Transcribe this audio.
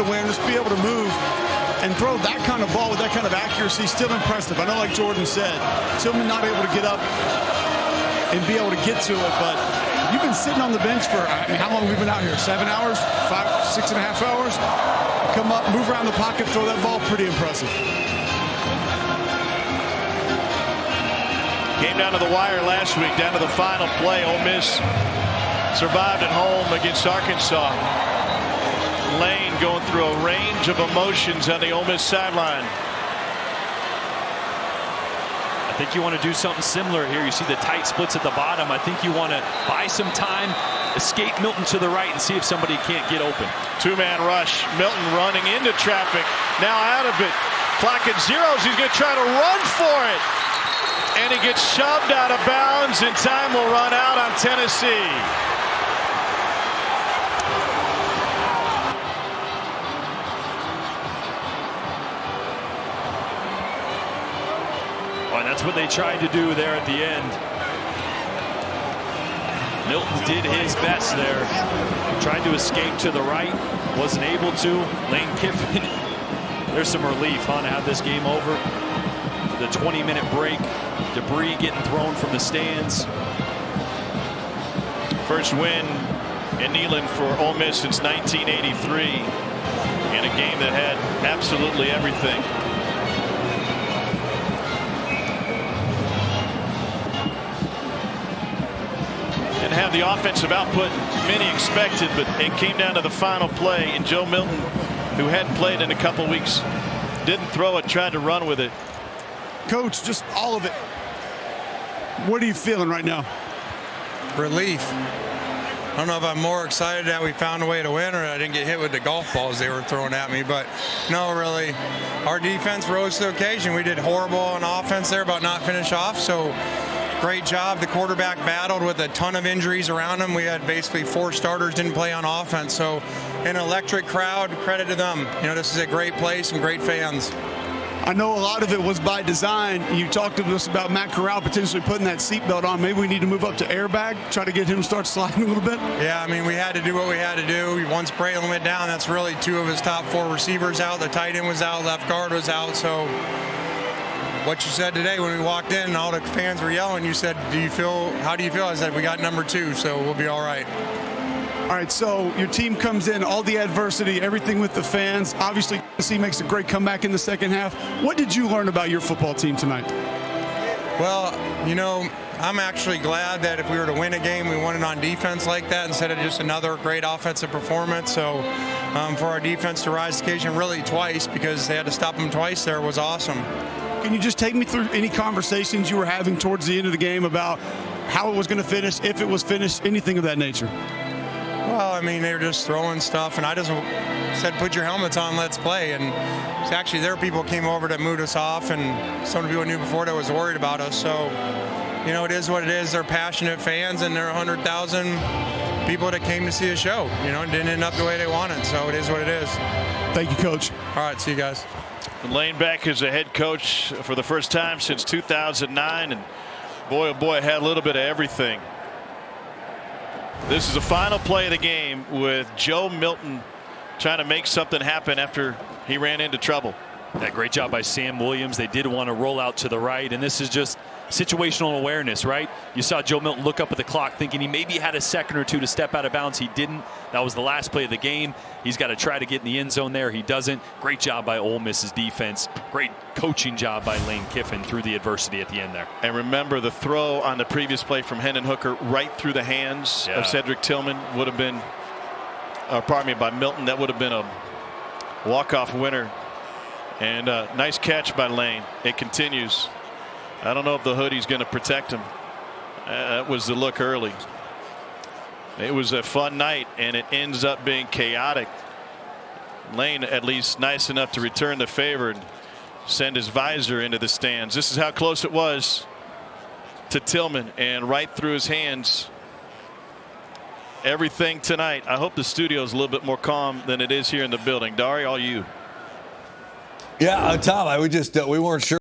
awareness, be able to move, and throw that kind of ball with that kind of accuracy, still impressive. I know, like Jordan said, Tillman not able to get up and be able to get to it, but you've been sitting on the bench for, I mean, how long have we been out here? 7 hours? 6.5 hours? Come up, move around the pocket, throw that ball, pretty impressive. Came down to the wire last week, down to the final play. Ole Miss survived at home against Arkansas. Lane going through a range of emotions on the Ole Miss sideline. I think you want to do something similar here. You see the tight splits at the bottom. I think you want to buy some time, escape Milton to the right, and see if somebody can't get open. Two-man rush. Milton running into traffic. Now out of it. Clock at zeros. He's going to try to run for it. And he gets shoved out of bounds, and time will run out on Tennessee. Well, that's what they tried to do there at the end. Milton did his best there. Tried to escape to the right. Wasn't able to. Lane Kiffin. There's some relief on to have this game over. The 20-minute break. Debris getting thrown from the stands. First win in Neyland for Ole Miss since 1983 in a game that had absolutely everything. And have the offensive output many expected, but it came down to the final play, and Joe Milton, who hadn't played in a couple weeks, didn't throw it, tried to run with it. Coach, just all of it. What are you feeling right now? Relief. I don't know if I'm more excited that we found a way to win or I didn't get hit with the golf balls they were throwing at me, but no, really. Our defense rose to the occasion. We did horrible on offense there, but not finish off, so great job. The quarterback battled with a ton of injuries around him. We had basically 4 starters didn't play on offense, so an electric crowd, credit to them. You know, this is a great place and great fans. I know a lot of it was by design. You talked to us about Matt Corral potentially putting that seatbelt on. Maybe we need to move up to airbag, try to get him to start sliding a little bit. Yeah, I mean, we had to do what we had to do. Once Braylon went down, that's really 2 of his top 4 receivers out. The tight end was out, left guard was out. So what you said today when we walked in and all the fans were yelling, you said, how do you feel? I said, we got number 2, so we'll be all right. All right, so your team comes in, all the adversity, everything with the fans. Obviously, Tennessee makes a great comeback in the second half. What did you learn about your football team tonight? Well, you know, I'm actually glad that if we were to win a game, we won it on defense like that instead of just another great offensive performance. So for our defense to rise to the occasion really twice, because they had to stop them twice there, was awesome. Can you just take me through any conversations you were having towards the end of the game about how it was going to finish, if it was finished, anything of that nature? Well, I mean, they were just throwing stuff, and I just said, put your helmets on, let's play. And actually, there people came over to move us off, and some people knew before that was worried about us. So, you know, it is what it is. They're passionate fans, and there are 100,000 people that came to see the show. You know, it didn't end up the way they wanted, so it is what it is. Thank you, Coach. All right, see you guys. Lane back as a head coach for the first time since 2009, and boy, oh boy, had a little bit of everything. This is the final play of the game with Joe Milton trying to make something happen after he ran into trouble. That great job by Sam Williams. They did want to roll out to the right, and this is just situational awareness, right? You saw Joe Milton look up at the clock thinking he maybe had a second or 2 to step out of bounds. He didn't. That was the last play of the game. He's got to try to get in the end zone there. He doesn't. Great job by Ole Miss's defense. Great coaching job by Lane Kiffin through the adversity at the end there. And remember the throw on the previous play from Hendon Hooker right through the hands of Cedric Tillman would have been, by Milton. That would have been a walk-off winner. And nice catch by Lane. It continues. I don't know if the hoodie's going to protect him. That was the look early. It was a fun night, and it ends up being chaotic. Lane at least nice enough to return the favor and send his visor into the stands. This is how close it was to Tillman, and right through his hands. Everything tonight. I hope the studio is a little bit more calm than it is here in the building. Dari, all you. Yeah, Tom, we weren't sure.